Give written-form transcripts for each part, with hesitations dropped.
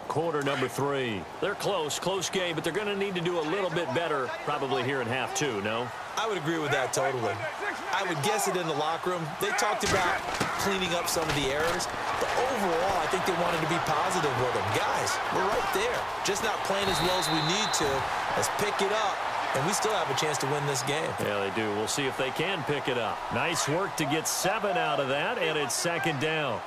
Quarter number 3. They're close game, but they're going to need to do a little bit better probably here in half 2, no? I would agree with that totally. I would guess it in the locker room. They talked about cleaning up some of the errors, but overall, I think they wanted to be positive with them. Guys, we're right there. Just not playing as well as we need to. Let's pick it up, and we still have a chance to win this game. Yeah, they do. We'll see if they can pick it up. Nice work to get 7 out of that, and it's second down.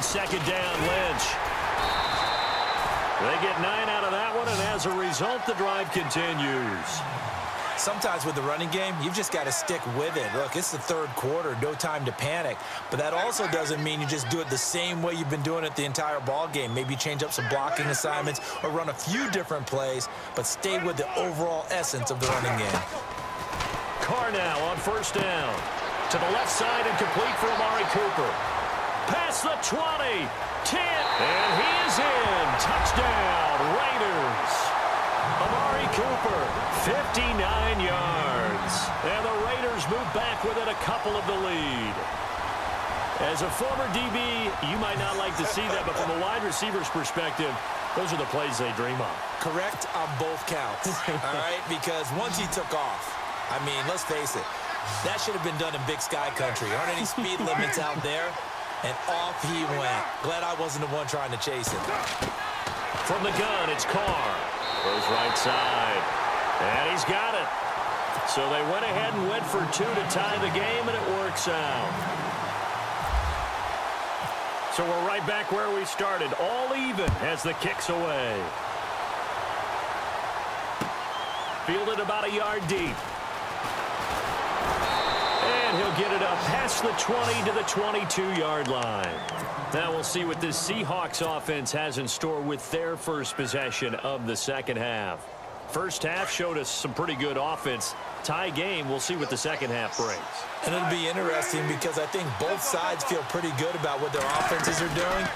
Second down, Lynch. They get 9 out of that one, and as a result, the drive continues. Sometimes with the running game, you've just got to stick with it. Look, it's the third quarter, no time to panic. But that also doesn't mean you just do it the same way you've been doing it the entire ball game. Maybe change up some blocking assignments or run a few different plays, but stay with the overall essence of the running game. Carr now on first down. To the left side and complete for Amari Cooper. Past the 20, 10, and he is in. Touchdown, Raiders. Amari Cooper, 59 yards. And the Raiders move back within a couple of the lead. As a former DB, you might not like to see that, but from a wide receiver's perspective, those are the plays they dream of. Correct on both counts, all right? Because once he took off, I mean, let's face it, that should have been done in Big Sky Country. Aren't any speed limits out there? And off he went. Glad I wasn't the one trying to chase it. From the gun, it's Carr. Goes right side. And he's got it. So they went ahead and went for 2 to tie the game, and it works out. So we're right back where we started. All even as the kick's away. Fielded about a yard deep. And he'll get it up past the 20 to the 22-yard line. Now we'll see what this Seahawks offense has in store with their first possession of the second half. First half showed us some pretty good offense. Tie game, we'll see what the second half brings. And it'll be interesting because I think both sides feel pretty good about what their offenses are doing.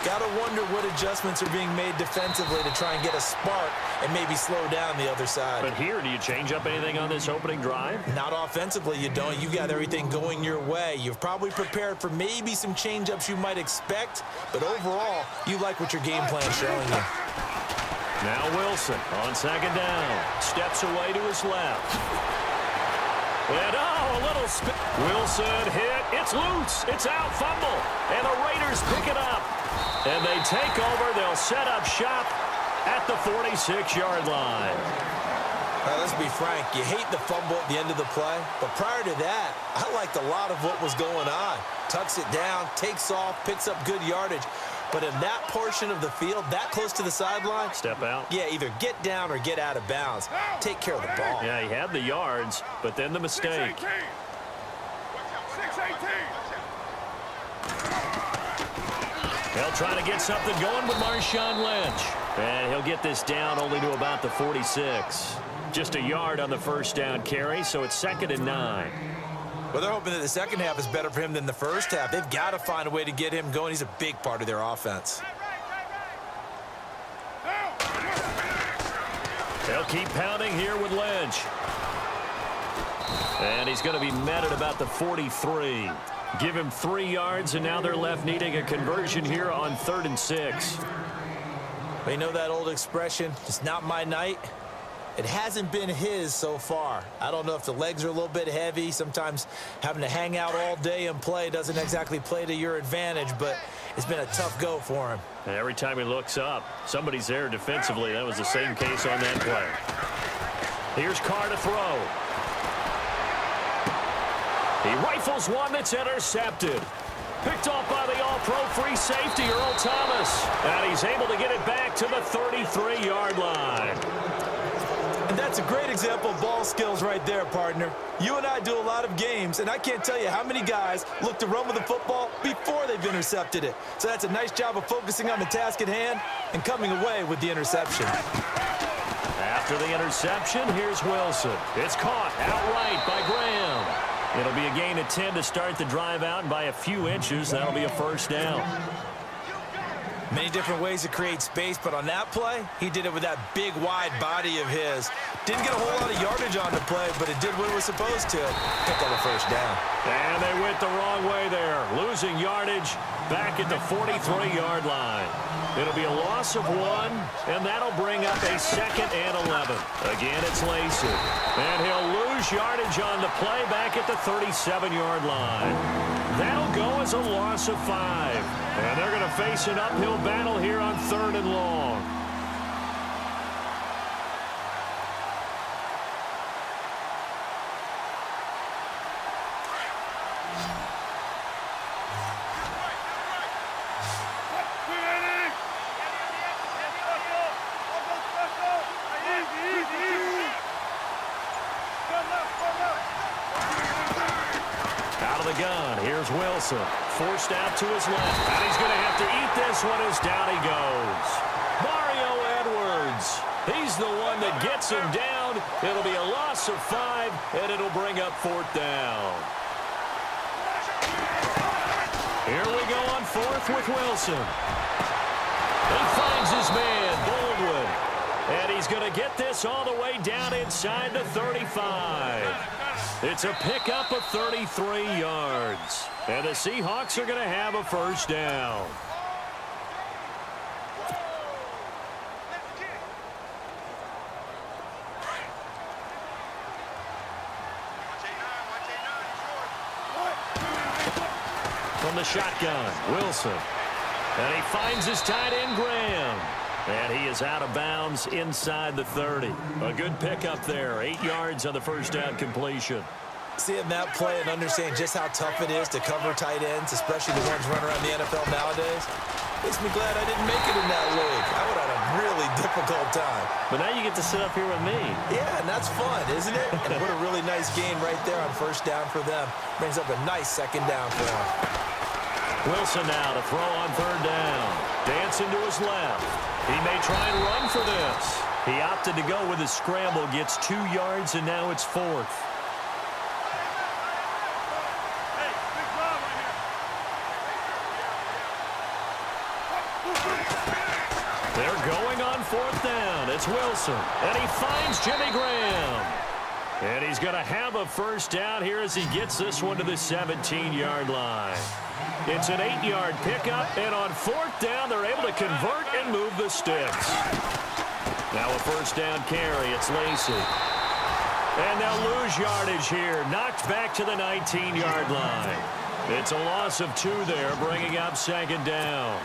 Got to wonder what adjustments are being made defensively to try and get a spark and maybe slow down the other side. But here, do you change up anything on this opening drive? Not offensively, you don't. You've got everything going your way. You've probably prepared for maybe some change-ups you might expect, but overall, you like what your game plan is showing you. Now Wilson on second down. Steps away to his left. And a little spin. Wilson hit. It's loose. It's out. Fumble. And the Raiders pick it up. And they take over. They'll set up shop at the 46-yard line. Let's be frank. You hate the fumble at the end of the play. But prior to that, I liked a lot of what was going on. Tucks it down, takes off, picks up good yardage. But in that portion of the field, that close to the sideline, step out. Yeah, either get down or get out of bounds. Take care of the ball. Yeah, he had the yards, but then the mistake. 6-18. They'll try to get something going with Marshawn Lynch. And he'll get this down only to about the 46. Just a yard on the first down carry, so it's 2nd and 9. Well, they're hoping that the second half is better for him than the first half. They've got to find a way to get him going. He's a big part of their offense. They'll keep pounding here with Lynch. And he's going to be met at about the 43. Give him 3 yards, and now they're left needing a conversion here on 3rd and 6. Well, you know that old expression, it's not my night? It hasn't been his so far. I don't know if the legs are a little bit heavy. Sometimes having to hang out all day and play doesn't exactly play to your advantage, but it's been a tough go for him. And every time he looks up, somebody's there defensively. That was the same case on that play. Here's Carr to throw. He rifles one that's intercepted. Picked off by the all-pro free safety, Earl Thomas. And he's able to get it back to the 33-yard line. And that's a great example of ball skills right there, partner. You and I do a lot of games, and I can't tell you how many guys look to run with the football before they've intercepted it. So that's a nice job of focusing on the task at hand and coming away with the interception. After the interception, here's Wilson. It's caught outright by Graham. It'll be a gain of 10 to start the drive out, and by a few inches, that'll be a first down. Many different ways to create space, but on that play, he did it with that big, wide body of his. Didn't get a whole lot of yardage on the play, but it did what it was supposed to. Pick up a first down. And they went the wrong way there, losing yardage back at the 43-yard line. It'll be a loss of 1, and that'll bring up a 2nd and 11. Again, it's Lacey. And he'll lose yardage on the play back at the 37-yard line. That'll go as a loss of 5. And they're going to face an uphill battle here on 3rd and long. Wilson forced out to his left, and he's going to have to eat this one as down he goes. Mario Edwards, he's the one that gets him down. It'll be a loss of 5, and it'll bring up 4th down. Here we go on 4th with Wilson. He finds his man, Baldwin, and he's going to get this all the way down inside the 35. It's a pickup of 33 yards. And the Seahawks are going to have a first down. From the shotgun, Wilson. And he finds his tight end, Graham. And he is out of bounds inside the 30. A good pickup there. 8 yards on the first down completion. Seeing that play and understanding just how tough it is to cover tight ends, especially the ones running around the NFL nowadays, makes me glad I didn't make it in that league. I would have had a really difficult time. But now you get to sit up here with me. Yeah, and that's fun, isn't it? And what a really nice gain right there on first down for them. Brings up a nice 2nd down for them. Wilson now to throw on 3rd down. Dancing to his left. He may try and run for this. He opted to go with his scramble, gets 2 yards, and now it's 4th. They're going on 4th down. It's Wilson, and he finds Jimmy Graham. And he's going to have a first down here as he gets this one to the 17-yard line. It's an 8-yard pickup, and on 4th down, they're able to convert and move the sticks. Now a first down carry. It's Lacey. And they'll lose yardage here. Knocked back to the 19-yard line. It's a loss of 2 there, bringing up 2nd down.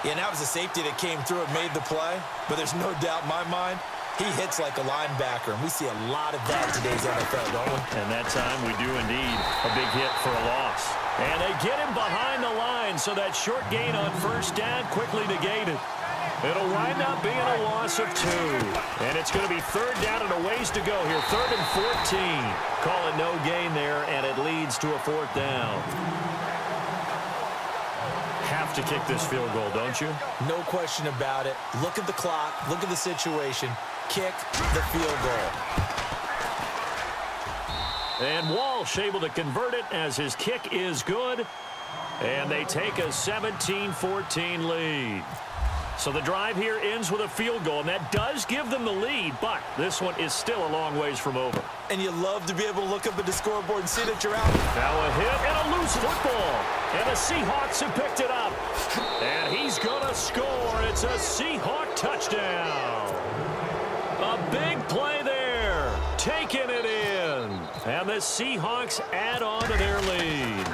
Yeah, and that was a safety that came through and made the play. But there's no doubt in my mind, he hits like a linebacker. And we see a lot of that in today's NFL, don't we? And that time we do indeed a big hit for a loss. And they get him behind the line, so that short gain on first down quickly negated. It'll wind up being a loss of 2. And it's going to be 3rd down and a ways to go here. 3rd and 14. Call it no gain there, and it leads to a 4th down. Have to kick this field goal, don't you? No question about it. Look at the clock. Look at the situation. Kick the field goal. And Walsh able to convert it as his kick is good. And they take a 17-14 lead. So the drive here ends with a field goal, and that does give them the lead, but this one is still a long ways from over. And you love to be able to look up at the scoreboard and see that you're out. Now a hit and a loose football, and the Seahawks have picked it up. And he's going to score. It's a Seahawk touchdown. A big play there, taking it in. And the Seahawks add on to their lead.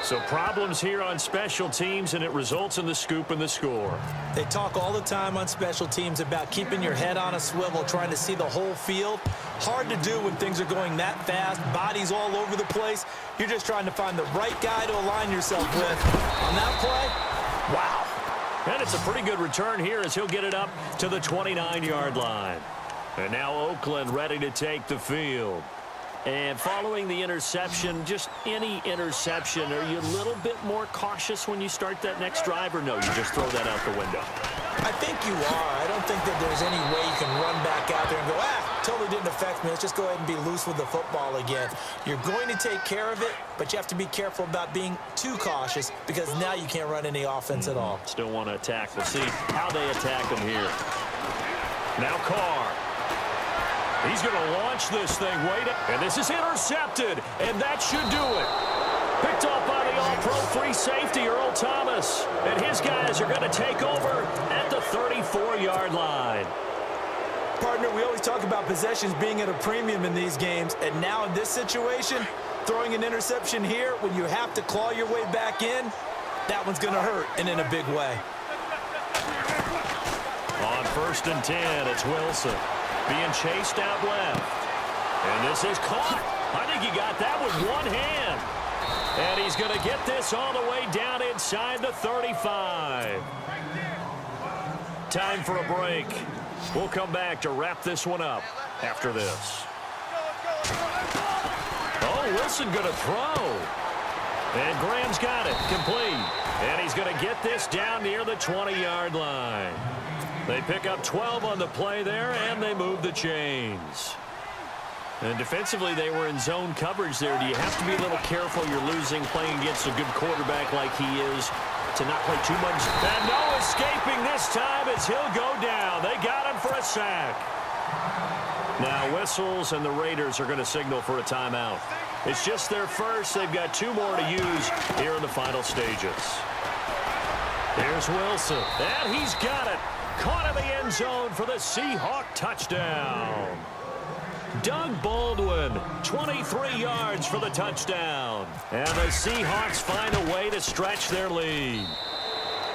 So problems here on special teams, and it results in the scoop and the score. They talk all the time on special teams about keeping your head on a swivel, trying to see the whole field. Hard to do when things are going that fast, bodies all over the place. You're just trying to find the right guy to align yourself with. On that play, wow. And it's a pretty good return here as he'll get it up to the 29-yard line. And now Oakland ready to take the field. And following the interception, just any interception, are you a little bit more cautious when you start that next drive, or no, you just throw that out the window? I think you are. I don't think that there's any way you can run back out there and go, totally didn't affect me. Let's just go ahead and be loose with the football again. You're going to take care of it, but you have to be careful about being too cautious because now you can't run any offense at all. Still want to attack. We'll see how they attack them here. Now Carr. He's going to launch this thing. And this is intercepted. And that should do it. Picked off by the all-pro free safety, Earl Thomas. And his guys are going to take over at the 34-yard line. Partner, we always talk about possessions being at a premium in these games. And now in this situation, throwing an interception here when you have to claw your way back in, that one's going to hurt, and in a big way. On 1st and 10, it's Wilson being chased out left. And this is caught. I think he got that with one hand. And he's going to get this all the way down inside the 35. Time for a break. We'll come back to wrap this one up after this. Oh, Wilson going to throw. And Graham's got it. Complete. And he's going to get this down near the 20-yard line. They pick up 12 on the play there, and they move the chains. And defensively, they were in zone coverage there. Do you have to be a little careful? You're losing playing against a good quarterback like he is to not play too much. And no escaping this time as he'll go down. They got him for a sack. Now whistles, and the Raiders are going to signal for a timeout. It's just their first. They've got 2 more to use here in the final stages. Here's Wilson, and he's got it. Caught in the end zone for the Seahawk touchdown. Doug Baldwin, 23 yards for the touchdown. And the Seahawks find a way to stretch their lead.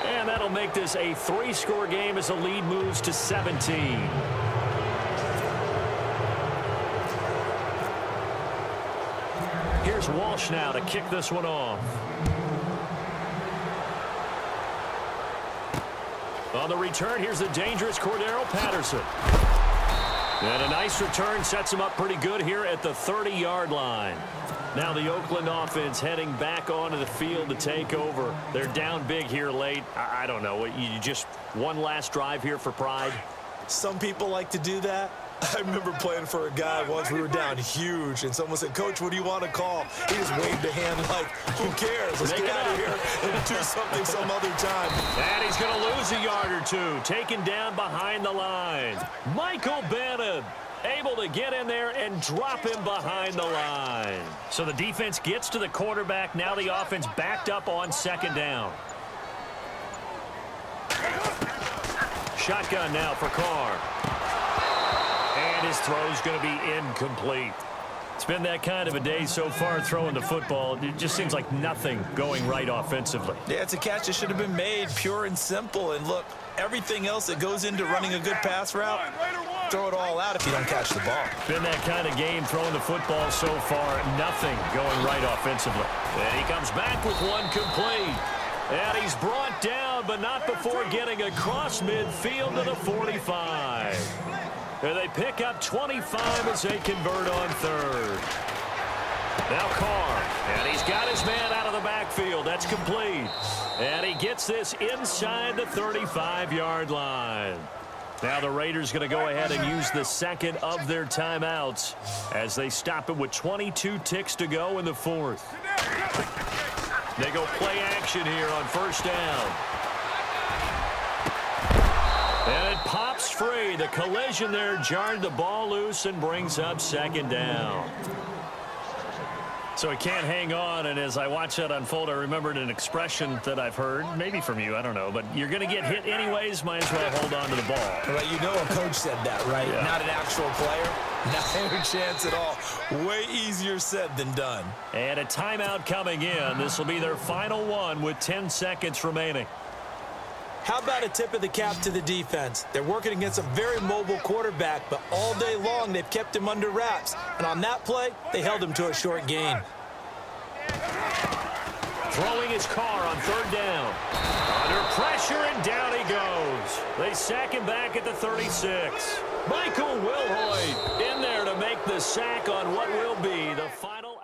And that'll make this a 3-score game as the lead moves to 17. Here's Walsh now to kick this one off. On the return, here's the dangerous Cordero Patterson. And a nice return sets him up pretty good here at the 30-yard line. Now the Oakland offense heading back onto the field to take over. They're down big here late. I don't know. You just one last drive here for pride? Some people like to do that. I remember playing for a guy once. We were down huge, and someone said, "Coach, what do you want to call?" He just waved a hand like, who cares? Let's get out of here and do something some other time. And he's going to lose a yard or two. Taken down behind the line. Michael Bannon able to get in there and drop him behind the line. So the defense gets to the quarterback. Now the offense backed up on 2nd down. Shotgun now for Carr. And his throw's going to be incomplete. It's been that kind of a day so far throwing the football. It just seems like nothing going right offensively. Yeah, it's a catch that should have been made, pure and simple. And look, everything else that goes into running a good pass route, throw it all out if you don't catch the ball. Been that kind of game throwing the football so far. Nothing going right offensively. And he comes back with one complete. And he's brought down, but not before getting across midfield to the 45. And they pick up 25 as they convert on 3rd. Now Carr, and he's got his man out of the backfield. That's complete. And he gets this inside the 35-yard line. Now the Raiders going to go ahead and use the 2nd of their timeouts as they stop it with 22 ticks to go in the 4th. They go play action here on 1st down. And it pops free. The collision there jarred the ball loose and brings up 2nd down. So he can't hang on, and as I watch that unfold, I remembered an expression that I've heard, maybe from you, I don't know, but you're going to get hit anyways, might as well hold on to the ball. Right, you know a coach said that, right? Yeah. Not an actual player. Not a chance at all. Way easier said than done. And a timeout coming in. This will be their final one with 10 seconds remaining. How about a tip of the cap to the defense? They're working against a very mobile quarterback, but all day long they've kept him under wraps. And on that play, they held him to a short gain. Throwing his Carr on 3rd down. Under pressure, and down he goes. They sack him back at the 36. Michael Wilhoit in there to make the sack on what will be the final.